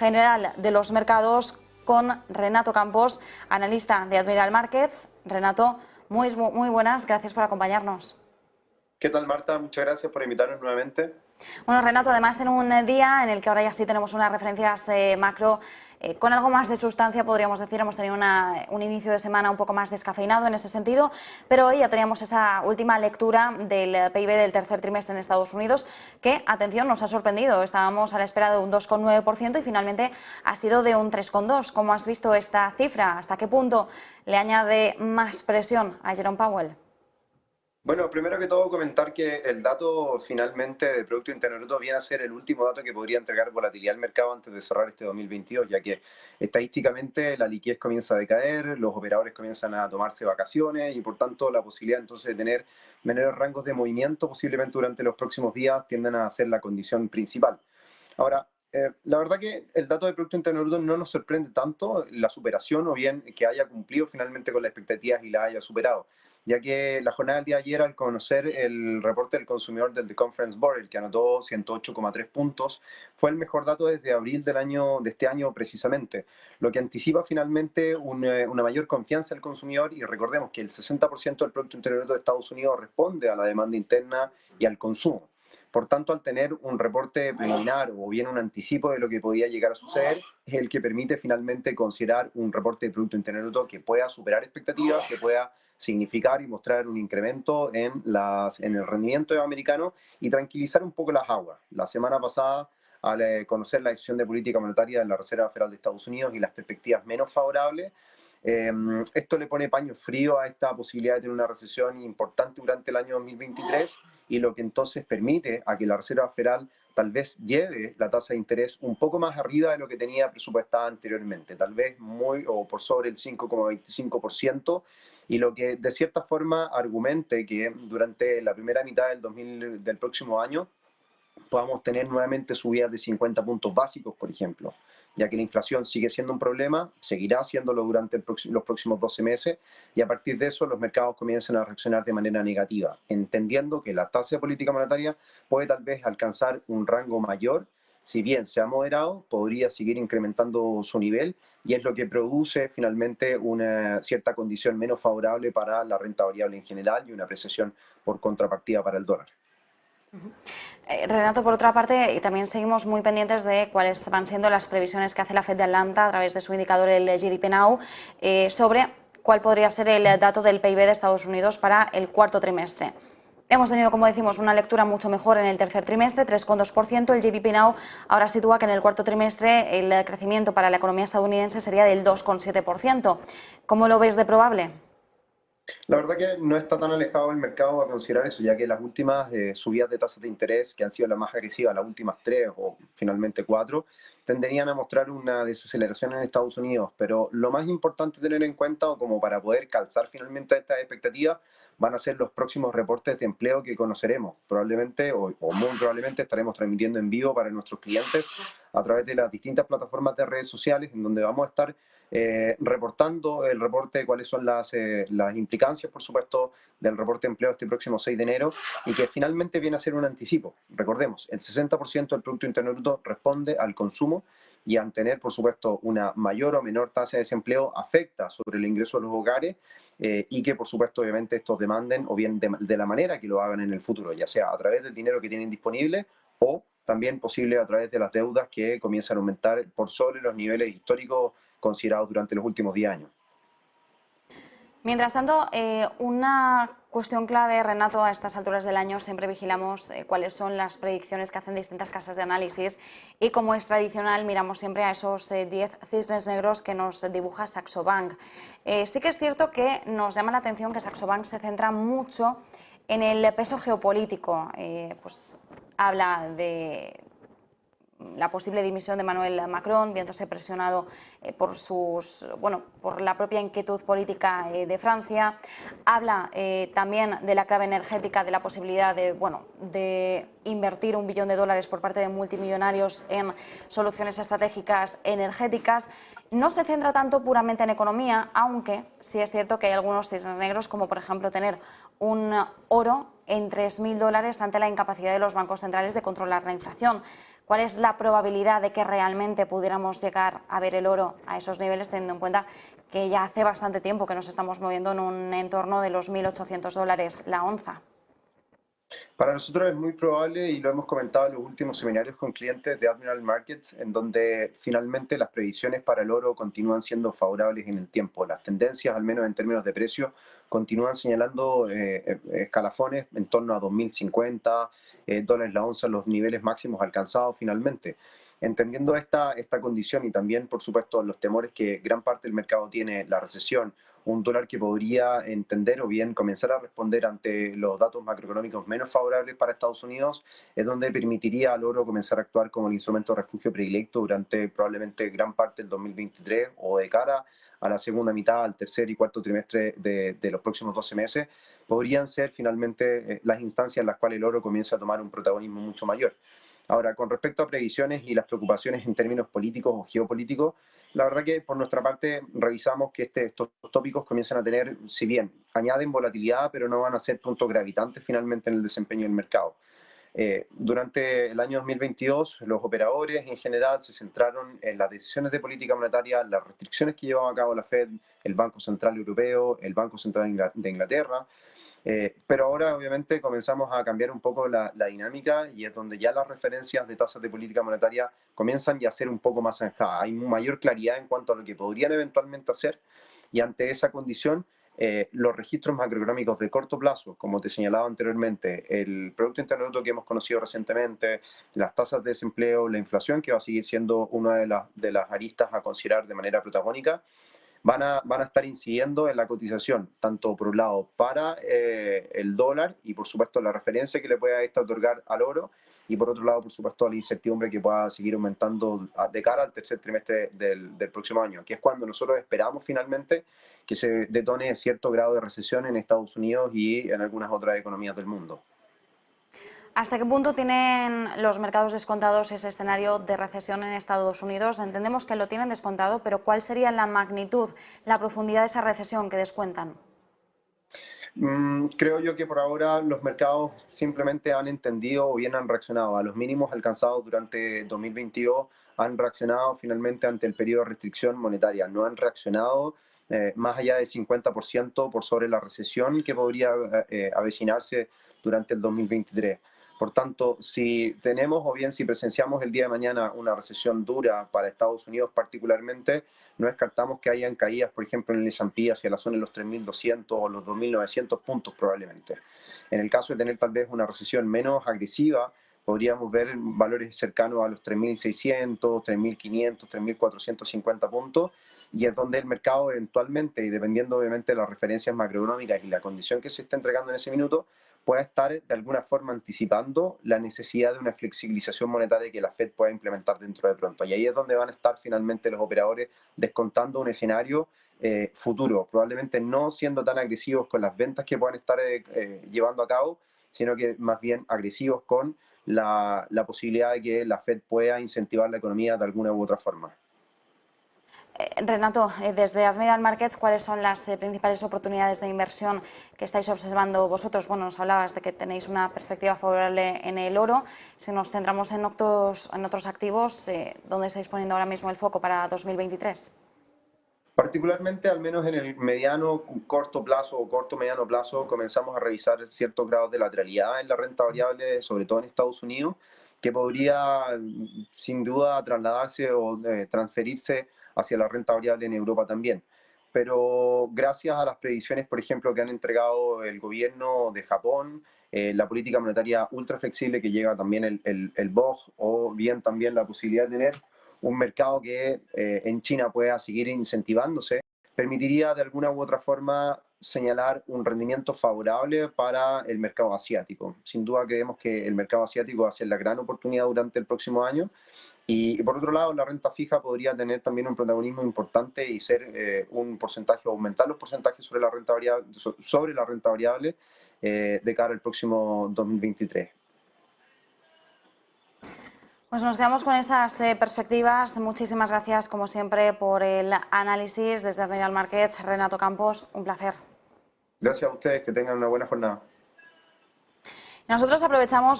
general de los mercados con Renato Campos, analista de Admiral Markets. Renato, muy buenas, gracias por acompañarnos. ¿Qué tal, Marta? Muchas gracias por invitarnos nuevamente. Bueno, Renato, además en un día en el que ahora ya sí tenemos unas referencias macro con algo más de sustancia, podríamos decir, hemos tenido un inicio de semana un poco más descafeinado en ese sentido, pero hoy ya teníamos esa última lectura del PIB del tercer trimestre en Estados Unidos que, atención, nos ha sorprendido. Estábamos a la espera de un 2,9% y finalmente ha sido de un 3,2%. ¿Cómo has visto esta cifra? ¿Hasta qué punto le añade más presión a Jerome Powell? Bueno, primero que todo comentar que el dato finalmente de Producto Interno Bruto viene a ser el último dato que podría entregar volatilidad al mercado antes de cerrar este 2022, ya que estadísticamente la liquidez comienza a decaer, los operadores comienzan a tomarse vacaciones y por tanto la posibilidad entonces de tener menores rangos de movimiento posiblemente durante los próximos días tienden a ser la condición principal. Ahora, la verdad que el dato de Producto Interno Bruto no nos sorprende tanto la superación o bien que haya cumplido finalmente con las expectativas y la haya superado, ya que la jornada del día de ayer, al conocer el reporte del consumidor del The Conference Board, el que anotó 108,3 puntos, fue el mejor dato desde abril de este año precisamente, lo que anticipa finalmente una mayor confianza del consumidor. Y recordemos que el 60% del Producto Interno Bruto de Estados Unidos responde a la demanda interna y al consumo. Por tanto, al tener un reporte preliminar o bien un anticipo de lo que podía llegar a suceder, es el que permite finalmente considerar un reporte de Producto Interno Bruto que pueda superar expectativas, que pueda significar y mostrar un incremento en el rendimiento americano y tranquilizar un poco las aguas. La semana pasada, al conocer la decisión de política monetaria de la Reserva Federal de Estados Unidos y las perspectivas menos favorables, esto le pone paño frío a esta posibilidad de tener una recesión importante durante el año 2023, y lo que entonces permite a que la Reserva Federal tal vez lleve la tasa de interés un poco más arriba de lo que tenía presupuestada anteriormente, tal vez muy o por sobre el 5,25%, y lo que de cierta forma argumente que durante la primera mitad del próximo año podamos tener nuevamente subidas de 50 puntos básicos, por ejemplo, ya que la inflación sigue siendo un problema, seguirá haciéndolo durante los próximos 12 meses, y a partir de eso los mercados comienzan a reaccionar de manera negativa, entendiendo que la tasa de política monetaria puede tal vez alcanzar un rango mayor. Si bien se ha moderado, podría seguir incrementando su nivel, y es lo que produce finalmente una cierta condición menos favorable para la renta variable en general y una apreciación por contrapartida para el dólar. Renato, por otra parte, también seguimos muy pendientes de cuáles van siendo las previsiones que hace la Fed de Atlanta a través de su indicador, el GDP Now, sobre cuál podría ser el dato del PIB de Estados Unidos para el cuarto trimestre. Hemos tenido, como decimos, una lectura mucho mejor en el tercer trimestre, 3,2%. El GDP Now ahora sitúa que en el cuarto trimestre el crecimiento para la economía estadounidense sería del 2,7%. ¿Cómo lo ves de probable? La verdad que no está tan alejado el mercado a considerar eso, ya que las últimas subidas de tasas de interés, que han sido las más agresivas, las últimas 3 o finalmente 4, tenderían a mostrar una desaceleración en Estados Unidos. Pero lo más importante tener en cuenta, o como para poder calzar finalmente estas expectativas, van a ser los próximos reportes de empleo que conoceremos. Probablemente, o muy probablemente, estaremos transmitiendo en vivo para nuestros clientes a través de las distintas plataformas de redes sociales, en donde vamos a estar reportando el reporte de cuáles son las implicancias, por supuesto, del reporte de empleo este próximo 6 de enero, y que finalmente viene a ser un anticipo. Recordemos, el 60% del Producto Interno Bruto responde al consumo, y al tener, por supuesto, una mayor o menor tasa de desempleo afecta sobre el ingreso de los hogares, y que, por supuesto, obviamente estos demanden, o bien de la manera que lo hagan en el futuro, ya sea a través del dinero que tienen disponible o también posible a través de las deudas que comienzan a aumentar por sobre los niveles históricos considerados durante los últimos 10 años. Mientras tanto, una cuestión clave, Renato, a estas alturas del año siempre vigilamos cuáles son las predicciones que hacen distintas casas de análisis, y como es tradicional miramos siempre a esos 10 cisnes negros que nos dibuja Saxo Bank. Sí que es cierto que nos llama la atención que Saxo Bank se centra mucho en el peso geopolítico, pues habla de la posible dimisión de Emmanuel Macron, viéndose presionado por la propia inquietud política de Francia. Habla también de la clave energética, de la posibilidad de invertir $1 billón por parte de multimillonarios en soluciones estratégicas energéticas. No se centra tanto puramente en economía, aunque sí es cierto que hay algunos cisnes negros, como por ejemplo tener un oro en $3.000 ante la incapacidad de los bancos centrales de controlar la inflación. ¿Cuál es la probabilidad de que realmente pudiéramos llegar a ver el oro a esos niveles, teniendo en cuenta que ya hace bastante tiempo que nos estamos moviendo en un entorno de los $1.800 la onza? Para nosotros es muy probable, y lo hemos comentado en los últimos seminarios con clientes de Admiral Markets, en donde finalmente las previsiones para el oro continúan siendo favorables en el tiempo. Las tendencias, al menos en términos de precio, continúan señalando escalafones en torno a 2050 dólares la onza, los niveles máximos alcanzados finalmente. Entendiendo esta condición y también, por supuesto, los temores que gran parte del mercado tiene, la recesión, un dólar que podría entender o bien comenzar a responder ante los datos macroeconómicos menos favorables para Estados Unidos, es donde permitiría al oro comenzar a actuar como el instrumento de refugio predilecto durante probablemente gran parte del 2023 o de cara a la segunda mitad, al tercer y cuarto trimestre de los próximos 12 meses, podrían ser finalmente las instancias en las cuales el oro comienza a tomar un protagonismo mucho mayor. Ahora, con respecto a previsiones y las preocupaciones en términos políticos o geopolíticos, la verdad que por nuestra parte revisamos que estos tópicos comienzan a tener, si bien añaden volatilidad, pero no van a ser puntos gravitantes finalmente en el desempeño del mercado. Durante el año 2022, los operadores en general se centraron en las decisiones de política monetaria, las restricciones que llevaba a cabo la Fed, el Banco Central Europeo, el Banco Central de Inglaterra, pero ahora obviamente comenzamos a cambiar un poco la dinámica y es donde ya las referencias de tasas de política monetaria comienzan ya a ser un poco más zanjadas. Hay mayor claridad en cuanto a lo que podrían eventualmente hacer y ante esa condición los registros macroeconómicos de corto plazo, como te señalaba anteriormente, el Producto Interno Bruto que hemos conocido recientemente, las tasas de desempleo, la inflación, que va a seguir siendo una de las aristas a considerar de manera protagónica, van a estar incidiendo en la cotización, tanto por un lado para el dólar y por supuesto la referencia que le pueda esta otorgar al oro, y por otro lado, por supuesto, la incertidumbre que pueda seguir aumentando de cara al tercer trimestre del próximo año, que es cuando nosotros esperamos finalmente que se detone cierto grado de recesión en Estados Unidos y en algunas otras economías del mundo. ¿Hasta qué punto tienen los mercados descontados ese escenario de recesión en Estados Unidos? Entendemos que lo tienen descontado, pero ¿cuál sería la magnitud, la profundidad de esa recesión que descuentan? Creo yo que por ahora los mercados simplemente han entendido o bien han reaccionado a los mínimos alcanzados durante 2022, han reaccionado finalmente ante el periodo de restricción monetaria, no han reaccionado más allá del 50% por sobre la recesión que podría avecinarse durante el 2023. Por tanto, si tenemos o bien si presenciamos el día de mañana una recesión dura para Estados Unidos particularmente, no descartamos que hayan caídas, por ejemplo, en el S&P hacia la zona de los 3.200 o los 2.900 puntos probablemente. En el caso de tener tal vez una recesión menos agresiva, podríamos ver valores cercanos a los 3.600, 3.500, 3.450 puntos, y es donde el mercado eventualmente, y dependiendo obviamente de las referencias macroeconómicas y la condición que se está entregando en ese minuto, pueda estar de alguna forma anticipando la necesidad de una flexibilización monetaria que la Fed pueda implementar dentro de pronto. Y ahí es donde van a estar finalmente los operadores descontando un escenario futuro, probablemente no siendo tan agresivos con las ventas que puedan estar llevando a cabo, sino que más bien agresivos con la posibilidad de que la Fed pueda incentivar la economía de alguna u otra forma. Renato, desde Admiral Markets, ¿cuáles son las principales oportunidades de inversión que estáis observando vosotros? Bueno, nos hablabas de que tenéis una perspectiva favorable en el oro. Si nos centramos en otros activos, ¿dónde estáis poniendo ahora mismo el foco para 2023? Particularmente, al menos en el mediano, corto plazo o corto mediano plazo, comenzamos a revisar ciertos grados de lateralidad en la renta variable, sobre todo en Estados Unidos, que podría sin duda trasladarse o transferirse hacia la renta variable en Europa también. Pero gracias a las previsiones, por ejemplo, que han entregado el gobierno de Japón, la política monetaria ultra flexible que llega también el BOJ, o bien también la posibilidad de tener un mercado que en China pueda seguir incentivándose, permitiría de alguna u otra forma señalar un rendimiento favorable para el mercado asiático. Sin duda creemos que el mercado asiático va a ser la gran oportunidad durante el próximo año. Y por otro lado, la renta fija podría tener también un protagonismo importante y ser un porcentaje, aumentar los porcentajes sobre la renta variable de cara al próximo 2023. Pues nos quedamos con esas perspectivas. Muchísimas gracias, como siempre, por el análisis desde Admiral Markets. Renato Campos, un placer. Gracias a ustedes, que tengan una buena jornada. Nosotros aprovechamos para